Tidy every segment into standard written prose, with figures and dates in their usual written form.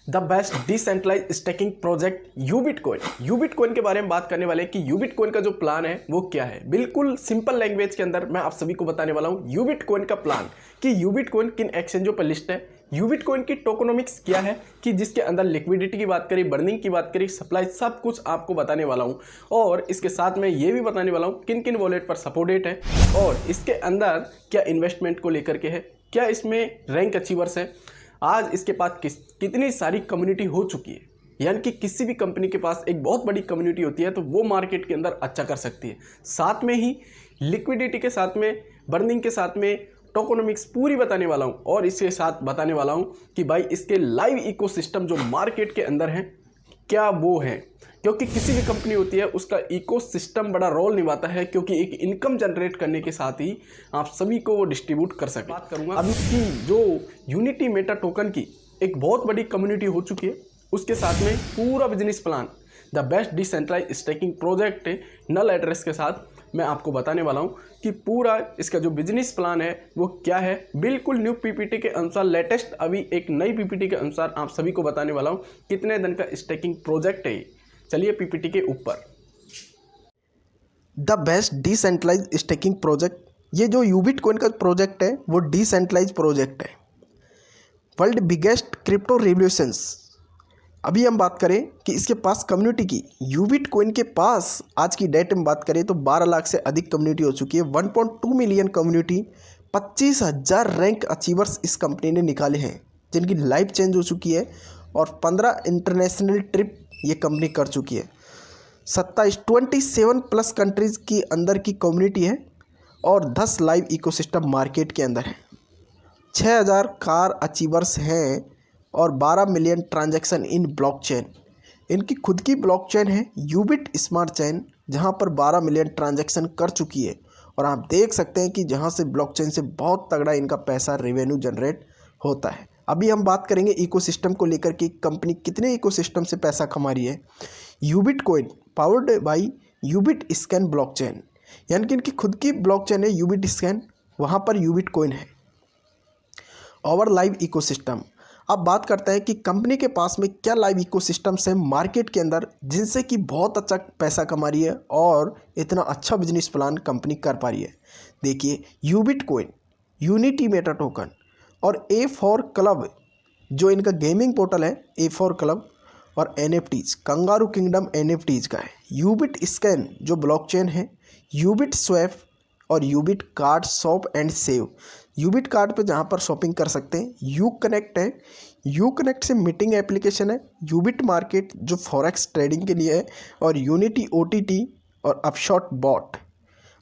The best decentralize staking project Ubitcoin. Ubitcoin के बारे में बात करने वाले हैं कि यूबिटकॉइन का जो प्लान है वो क्या है। बिल्कुल सिंपल लैंग्वेज के अंदर मैं आप सभी को बताने वाला हूँ यूबिटकॉइन का प्लान कि यूबिटकॉइन किन एक्सचेंजों पर लिस्ट है, यूबिटकॉइन की टोकोनॉमिक्स क्या है कि जिसके अंदर लिक्विडिटी की बात करें, बर्निंग की बात करें, सप्लाई, सब कुछ आपको बताने वाला हूँ। और इसके साथ में ये भी बताने वाला हूँ किन किन वॉलेट पर सपोर्टेड है और इसके अंदर क्या इन्वेस्टमेंट को लेकर के है, क्या इसमें रैंक अचीवर्स है, आज इसके पास कितनी सारी कम्युनिटी हो चुकी है। यानी कि किसी भी कंपनी के पास एक बहुत बड़ी कम्युनिटी होती है तो वो मार्केट के अंदर अच्छा कर सकती है। साथ में ही लिक्विडिटी के साथ में, बर्निंग के साथ में टोकोनॉमिक्स पूरी बताने वाला हूँ और इसके साथ बताने वाला हूँ कि भाई इसके लाइव इकोसिस्टम जो मार्केट के अंदर है क्या वो है, क्योंकि किसी भी कंपनी होती है उसका इकोसिस्टम बड़ा रोल निभाता है, क्योंकि एक इनकम जनरेट करने के साथ ही आप सभी को वो डिस्ट्रीब्यूट कर सके। बात करूंगा अब इसकी जो यूनिटी मेटा टोकन की एक बहुत बड़ी कम्युनिटी हो चुकी है, उसके साथ में पूरा business plan the best decentralize staking project null address के साथ मैं आपको बताने वाला हूं कि पूरा इसका जो बिजनेस प्लान है वो क्या है। बिल्कुल न्यू पीपीटी के अनुसार, लेटेस्ट अभी एक नई पीपीटी के अनुसार आप सभी को बताने वाला हूं कितने दिन का स्टेकिंग प्रोजेक्ट है ये। चलिए पीपीटी के ऊपर the best decentralize staking project, ये जो यूबिटकॉइन का प्रोजेक्ट है वो डिसेंट्रलाइज प्रोजेक्ट है। World biggest crypto revolutions. अभी हम बात करें कि इसके पास कम्युनिटी की, यूबिटकॉइन के पास आज की डेट में बात करें तो 12 लाख से अधिक कम्युनिटी हो चुकी है। 1.2 मिलियन कम्युनिटी, 25,000 रैंक अचीवर्स इस कंपनी ने निकाले हैं जिनकी लाइफ चेंज हो चुकी है और 15 इंटरनेशनल ट्रिप ये कंपनी कर चुकी है। 27 प्लस कंट्रीज़ की अंदर की कम्युनिटी है और 10 लाइव इकोसिस्टम मार्केट के अंदर है। 6,000 कार अचीवर्स हैं और 12 मिलियन ट्रांजैक्शन इन ब्लॉकचेन। इनकी खुद की ब्लॉकचेन है यूबिट स्मार्ट चेन, जहां पर 12 मिलियन ट्रांजैक्शन कर चुकी है। और आप देख सकते हैं कि जहां से ब्लॉकचेन से बहुत तगड़ा इनका पैसा रेवेन्यू जनरेट होता है। अभी हम बात करेंगे इकोसिस्टम को लेकर कि कंपनी कितने इकोसिस्टम से पैसा कमा रही है। यूबिटकॉइन पावर्ड बाई यूबिट स्कैन ब्लॉकचेन, यानी कि इनकी खुद की ब्लॉकचेन है यूबिट स्कैन, वहाँ पर यूबिटकॉइन है। और लाइव इकोसिस्टम, अब बात करते हैं कि कंपनी के पास में क्या लाइव इकोसिस्टम्स है मार्केट के अंदर जिनसे कि बहुत अच्छा पैसा कमा रही है और इतना अच्छा बिजनेस प्लान कंपनी कर पा रही है। देखिए यूबिटकॉइन, यूनिटी मेटा टोकन और A4 क्लब जो इनका गेमिंग पोर्टल है, A4 क्लब और NFTs कंगारू किंगडम NFTs का है। यूबिट स्कैन जो ब्लॉकचेन है, यूबिट स्वैप और Ubit card shop and save, Ubit card pay जहाँ पर शॉपिंग कर सकते हैं। यू कनेक्ट है, यू कनेक्ट से मीटिंग एप्लीकेशन है। यूबिट मार्केट जो फॉरेक्स ट्रेडिंग के लिए है और यूनिटी OTT और अपशॉट बॉट।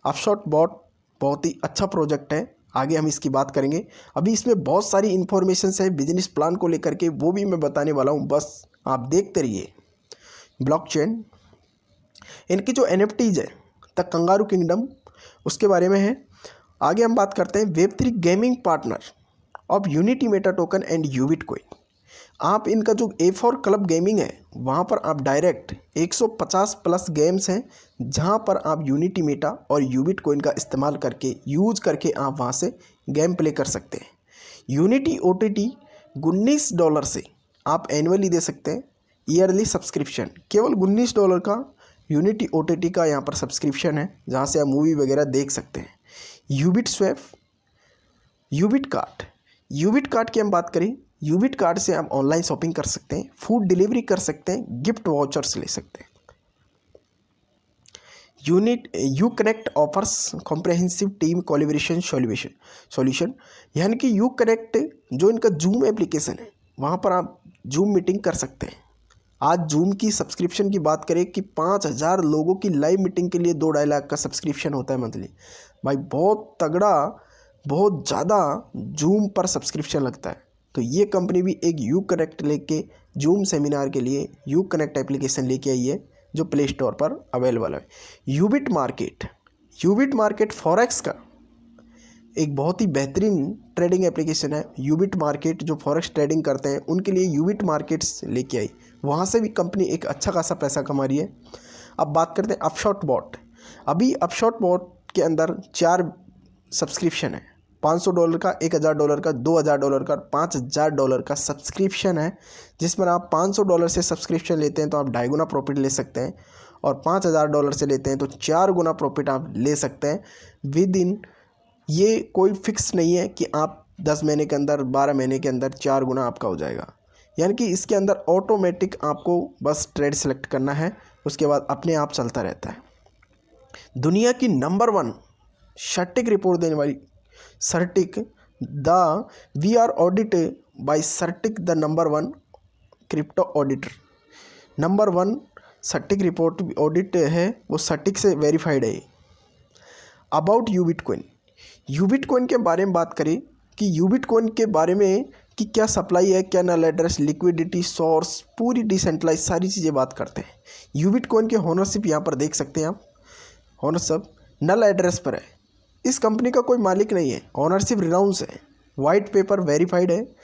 अपशॉट बॉट बहुत ही अच्छा प्रोजेक्ट है, आगे हम इसकी बात करेंगे। अभी इसमें बहुत सारी इन्फॉर्मेशन है बिजनेस प्लान को लेकर के, वो भी मैं बताने वाला हूँ, बस आप देखते रहिए। ब्लॉकचेन, इनकी जो NFTs है द कंगारू किंगडम, उसके बारे में है। आगे हम बात करते हैं Web3 gaming partner of Unity Meta token and Ubitcoin. आप इनका जो A4 क्लब गेमिंग है वहाँ पर आप डायरेक्ट 150 प्लस गेम्स हैं जहाँ पर आप यूनिटी मेटा और यूबिटकॉइन का इस्तेमाल करके, यूज करके आप वहाँ से गेम प्ले कर सकते हैं। यूनिटी OTT $19 से आप एनुअली दे सकते हैं, ईयरली सब्सक्रिप्शन केवल $19 का यूनिटी OTT का यहाँ पर सब्सक्रिप्शन है जहाँ से आप मूवी वगैरह देख सकते हैं। यूबिट स्वैप, यूबिट कार्ड, यूबिट कार्ड की हम बात करें, यूबिट कार्ड से आप ऑनलाइन शॉपिंग कर सकते हैं, फूड डिलीवरी कर सकते हैं, गिफ्ट वाउचर्स ले सकते हैं। U connect offers comprehensive team collaboration solution, यानी कि यू कनेक्ट जो इनका जूम एप्लीकेशन है वहाँ पर आप जूम मीटिंग कर सकते हैं। आज जूम की सब्सक्रिप्शन की बात करें कि 5,000 लोगों की लाइव मीटिंग के लिए 2-2.5 लाख का सब्सक्रिप्शन होता है मंथली। भाई बहुत तगड़ा, बहुत ज़्यादा जूम पर सब्सक्रिप्शन लगता है। तो ये कंपनी भी एक यू कनेक्ट लेके जूम सेमिनार के लिए यू कनेक्ट एप्लीकेशन लेके आई है जो प्ले स्टोर पर अवेलेबल है। यूबिट मार्केट, यूबिट मार्केट फॉरेक्स का एक बहुत ही बेहतरीन ट्रेडिंग एप्लीकेशन है। यूबिट मार्केट जो फॉरेक्स ट्रेडिंग करते हैं उनके लिए यूबिट मार्केट्स लेके आई, वहाँ से भी कंपनी एक अच्छा खासा पैसा कमा रही है। अब बात करते हैं अपशॉट बॉट। अभी अपशॉट बॉट के अंदर 4 सब्सक्रिप्शन है, $500 का, $1000 का, $2000 का, $5000 का सब्सक्रिप्शन है, जिसमें आप $500 से सब्सक्रिप्शन लेते हैं तो आप 2.5 गुना प्रॉफिट ले सकते हैं, और $5000 से लेते हैं तो 4 गुना प्रॉफिट आप ले सकते हैं विद इन। ये कोई फिक्स नहीं है कि आप 10 महीने के अंदर, 12 महीने के अंदर 4 गुना आपका हो जाएगा, यानी कि इसके अंदर ऑटोमेटिक आपको बस ट्रेड सेलेक्ट करना है, उसके बाद अपने आप चलता रहता है। दुनिया की नंबर 1 सर्टिक रिपोर्ट देने वाली CertiK, we are audit by CertiK, the number 1 crypto auditor. Number 1 CertiK report audit है, वो सर्टिक से वेरीफाइड है। अबाउट यूबिटकॉइन, यूबिटकॉइन के बारे में बात करें कि यूबिटकॉइन के बारे में कि क्या सप्लाई है, क्या नल एड्रेस, लिक्विडिटी, सोर्स, पूरी डिसेंट्रलाइज सारी चीज़ें बात करते हैं। यूबिटकॉइन के ओनरशिप यहाँ पर देख सकते हैं आप, ओनरशिप नल एड्रेस पर है, इस कंपनी का कोई मालिक नहीं है, ओनरशिप रिनाउंस है, वाइट पेपर वेरीफाइड है,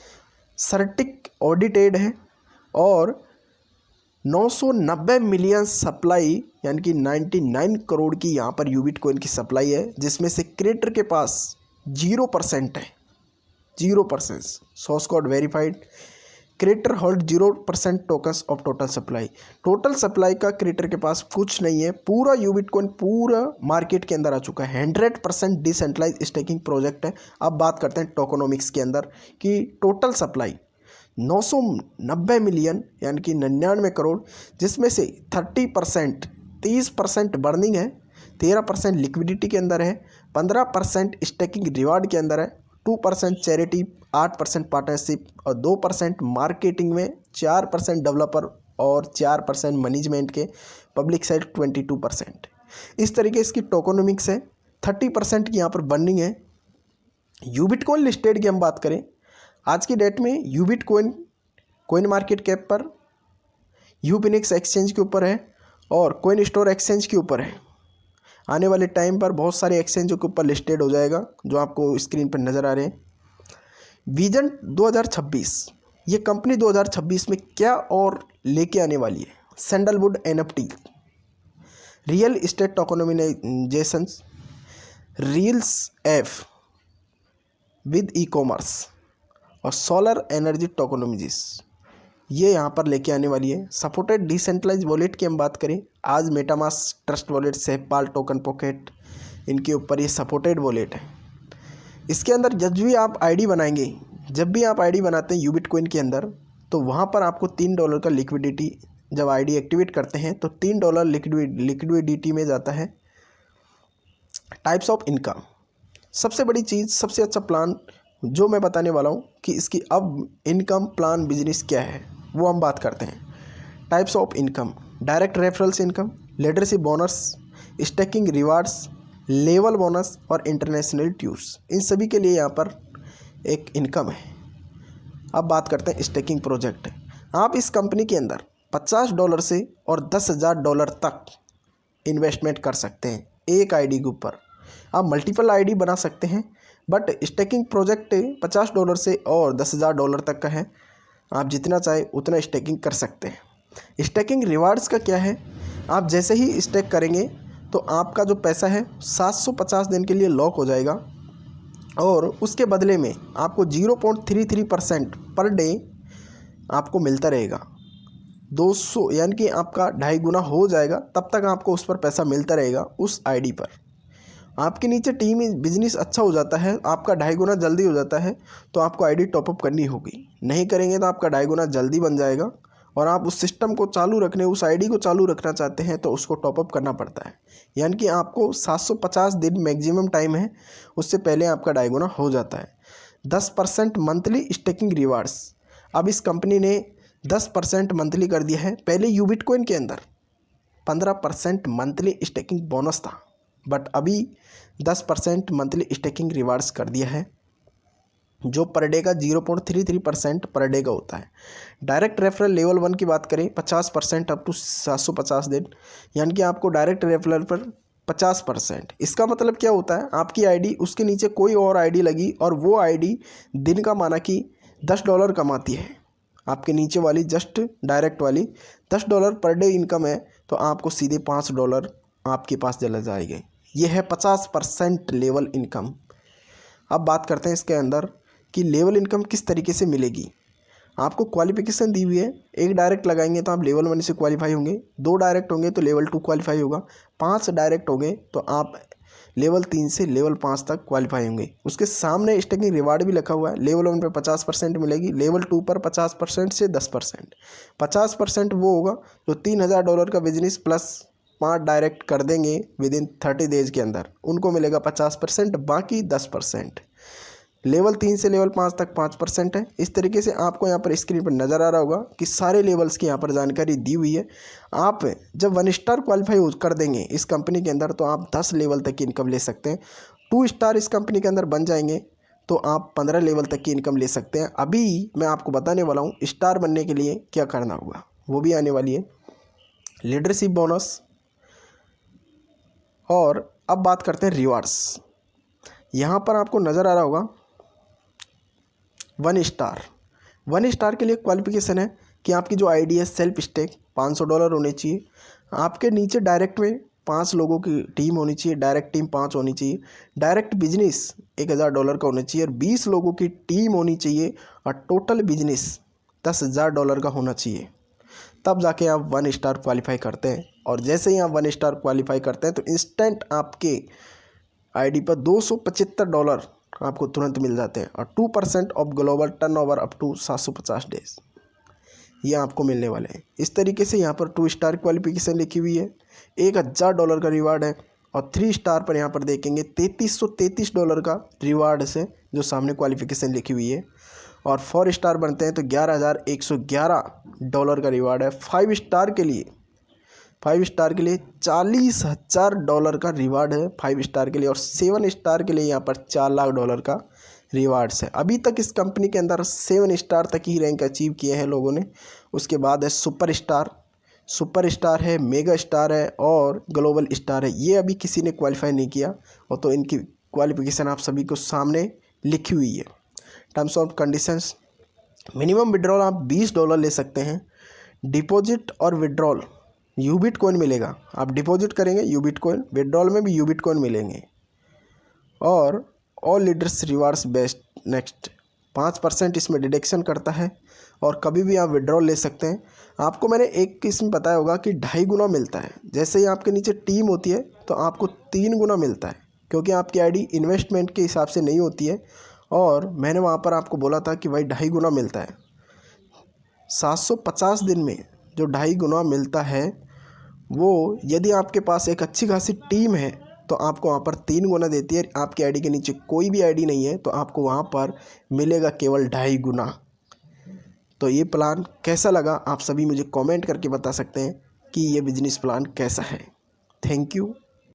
सर्टिक ऑडिटेड है, और 990 मिलियन सप्लाई यानी कि 99 करोड़ की यहाँ पर यूबिटकॉइन की सप्लाई है, जिसमें से क्रिएटर के पास 0% है, 0%। Source code verified, creator hold 0% tokens of total supply. Total supply का क्रिएटर के पास कुछ नहीं है, पूरा यूबिटकॉइन पूरा मार्केट के अंदर आ चुका है, 100% डिसेंट्रलाइज स्टेकिंग प्रोजेक्ट है। अब बात करते हैं टोकोनोमिक्स के अंदर कि टोटल सप्लाई 990 मिलियन यानी कि 99 करोड़, जिसमें से 30% बर्निंग है, 13% लिक्विडिटी के अंदर है, 15% स्टेकिंग रिवार्ड के अंदर है, 2% चैरिटी, 8% पार्टनरशिप और 2% मार्केटिंग में, 4% डेवलपर और 4% मैनेजमेंट के, पब्लिक साइड 22%। इस तरीके इसकी टोकोनोमिक्स है। 30% की यहाँ पर बर्निंग है। यूबिटकॉइन लिस्टेड की हम बात करें आज की डेट में, यूबिटकॉइन कॉइन मार्केट कैप पर, यूफिनिक्स एक्सचेंज के ऊपर है और कॉइन स्टोर एक्सचेंज के ऊपर है। आने वाले टाइम पर बहुत सारे एक्सचेंजों के ऊपर लिस्टेड हो जाएगा, जो आपको स्क्रीन पर नज़र आ रहे हैं। विजन 2026, ये कंपनी 2026 में क्या और लेके आने वाली है। Sandalwood NFT, real estate tokenisation, reels app with e commerce और सोलर एनर्जी टोकोनोलॉजीज, ये यहाँ पर लेके आने वाली है। सपोर्टेड डिसेंट्रलाइज वॉलेट की हम बात करें, आज MetaMask, Trust Wallet, SafePal, Token Pocket, इनके ऊपर ये सपोर्टेड वॉलेट है। इसके अंदर जब भी आप आईडी बनाएंगे, जब भी आप आईडी बनाते हैं यूबिटकॉइन के अंदर, तो वहाँ पर आपको $3 का लिक्विडिटी, जब आईडी एक्टिवेट करते हैं तो $3 लिक्विडिटी में जाता है। टाइप्स ऑफ इनकम, सबसे बड़ी चीज़, सबसे अच्छा प्लान जो मैं बताने वाला हूँ कि इसकी अब इनकम प्लान बिजनेस क्या है, वो हम बात करते हैं। Types of income, direct referrals income, leadership bonus, staking rewards, level bonus और इंटरनेशनल ट्यूर्स, इन सभी के लिए यहाँ पर एक इनकम है। अब बात करते हैं स्टेकिंग प्रोजेक्ट। आप इस कंपनी के अंदर $50 से और $10,000 तक इन्वेस्टमेंट कर सकते हैं एक आईडी के ऊपर। आप मल्टीपल आईडी बना सकते हैं, बट स्टेकिंग प्रोजेक्ट $50 से और $10,000 तक का है। आप जितना चाहे उतना स्टेकिंग कर सकते हैं। स्टेकिंग रिवार्ड्स का क्या है, आप जैसे ही स्टेक करेंगे तो आपका जो पैसा है 750 दिन के लिए लॉक हो जाएगा, और उसके बदले में आपको 0.33% पर डे आपको मिलता रहेगा। 200 यानी कि आपका 2.5 गुना हो जाएगा, तब तक आपको उस पर पैसा मिलता रहेगा उस आईडी पर। आपके नीचे टीम बिजनेस अच्छा हो जाता है, आपका 2.5 गुना जल्दी हो जाता है, तो आपको आईडी टॉपअप करनी होगी। नहीं करेंगे तो आपका 2.5 गुना जल्दी बन जाएगा, और आप उस सिस्टम को चालू रखने, उस आईडी को चालू रखना चाहते हैं तो उसको टॉपअप करना पड़ता है। यानी कि आपको 750 दिन मैक्सिमम टाइम है, उससे पहले आपका 2.5 गुना हो जाता है। 10% मंथली स्टेकिंग रिवार्ड्स, अब इस कंपनी ने 10% मंथली कर दिया है। पहले यूबिटकॉइन के अंदर 15% मंथली स्टेकिंग बोनस था, बट अभी 10% मंथली स्टेकिंग रिवार्ड्स कर दिया है, जो पर डे का 0.33% पर डे का होता है। डायरेक्ट रेफरल लेवल 1 की बात करें, 50% अप टू 750 दिन, यानी कि आपको डायरेक्ट रेफरल पर 50%। इसका मतलब क्या होता है, आपकी आईडी, उसके नीचे कोई और आईडी लगी और वो आईडी दिन का माना कि $10 कमाती है, आपके नीचे वाली जस्ट डायरेक्ट वाली $10 पर डे इनकम है, तो आपको सीधे $5 आपके पास चला जाएगा। ये है 50% लेवल इनकम। अब बात करते हैं इसके अंदर कि लेवल इनकम किस तरीके से मिलेगी। आपको क्वालिफिकेशन दी हुई है, एक डायरेक्ट लगाएंगे तो आप लेवल 1 से क्वालिफाई होंगे, 2 डायरेक्ट होंगे तो लेवल 2 क्वालिफाई होगा, 5 डायरेक्ट होंगे तो आप लेवल 3 से लेवल 5 तक क्वालिफाई होंगे। उसके सामने स्टेकिंग रिवार्ड भी लिखा हुआ है। लेवल 1 पे 50% मिलेगी, लेवल 2 पर 50% से 10%। 50% वो होगा जो $3000 का बिजनेस प्लस 5 डायरेक्ट कर देंगे विदिन 30 डेज के अंदर, उनको मिलेगा 50%, बाकी 10%। लेवल 3 से लेवल 5 तक 5% है। इस तरीके से आपको यहाँ पर स्क्रीन पर नज़र आ रहा होगा कि सारे लेवल्स की यहाँ पर जानकारी दी हुई है। आप जब 1 स्टार क्वालिफाई कर देंगे इस कंपनी के अंदर तो आप 10 लेवल तक की इनकम ले सकते हैं। 2 स्टार इस कंपनी के अंदर बन जाएंगे तो आप 15 लेवल तक की इनकम ले सकते हैं। अभी मैं आपको बताने वाला हूँ स्टार बनने के लिए क्या करना होगा, वो भी आने वाली है, लीडरशिप बोनस। और अब बात करते हैं रिवार्ड्स। यहाँ पर आपको नज़र आ रहा होगा 1 स्टार। 1 स्टार के लिए क्वालिफिकेशन है कि आपकी जो आईडी है सेल्फ स्टेक $500 होने चाहिए, आपके नीचे डायरेक्ट में 5 लोगों की टीम होनी चाहिए, डायरेक्ट टीम 5 होनी चाहिए, डायरेक्ट बिजनेस $1000 का होना चाहिए और 20 लोगों की टीम होनी चाहिए और टोटल बिजनेस $10,000 का होना चाहिए। तब जाके आप 1 स्टार क्वालिफाई करते हैं। और जैसे ही आप 1 स्टार क्वालिफाई करते हैं तो इंस्टेंट आपके आईडी पर $275 आपको तुरंत मिल जाते हैं और 2% of global turnover up to 750 days ये आपको मिलने वाले हैं। इस तरीके से यहाँ पर 2 स्टार क्वालिफिकेशन लिखी हुई है, $1000 का रिवार्ड है। और 3 स्टार पर यहाँ पर देखेंगे $3333 का रिवार्ड से जो सामने क्वालिफिकेशन लिखी हुई है। और 4 स्टार बनते हैं तो $11111 का रिवार्ड है। 5 स्टार के लिए $40,000 का रिवार्ड है 5 स्टार के लिए। और 7 स्टार के लिए यहाँ पर $4,00,000 का रिवार्ड्स है। अभी तक इस कंपनी के अंदर 7 स्टार तक ही रैंक अचीव किए हैं लोगों ने। उसके बाद है सुपर स्टार है, मेगा स्टार है और ग्लोबल स्टार है। ये अभी किसी ने क्वालिफाई नहीं किया और तो इनकी क्वालिफिकेशन आप सभी को सामने लिखी हुई है। Terms of conditions, minimum withdrawal आप $20 ले सकते हैं। डिपॉजिट और विड्रॉल यूबिट कॉइन मिलेगा, आप डिपॉजिट करेंगे यूबिट कॉइन, विड्रॉल में भी यूबिट कॉइन मिलेंगे। और all leaders rewards best next 5% इसमें डिडक्शन करता है और कभी भी आप विड्रॉल ले सकते हैं। आपको मैंने एक इसमें बताया होगा कि 2.5 गुना मिलता है। जैसे ही आपके नीचे टीम होती है तो आपको 3 गुना मिलता है, क्योंकि आपकी आईडी इन्वेस्टमेंट के हिसाब से नहीं होती है। और मैंने वहाँ पर आपको बोला था कि भाई 2.5 गुना मिलता है। 750 दिन में जो 2.5 गुना मिलता है वो यदि आपके पास एक अच्छी खासी टीम है तो आपको वहाँ पर 3 गुना देती है। आपकी आईडी के नीचे कोई भी आईडी नहीं है तो आपको वहाँ पर मिलेगा केवल 2.5 गुना। तो ये प्लान कैसा लगा आप सभी मुझे कमेंट करके बता सकते हैं कि ये बिजनेस प्लान कैसा है। Thank you.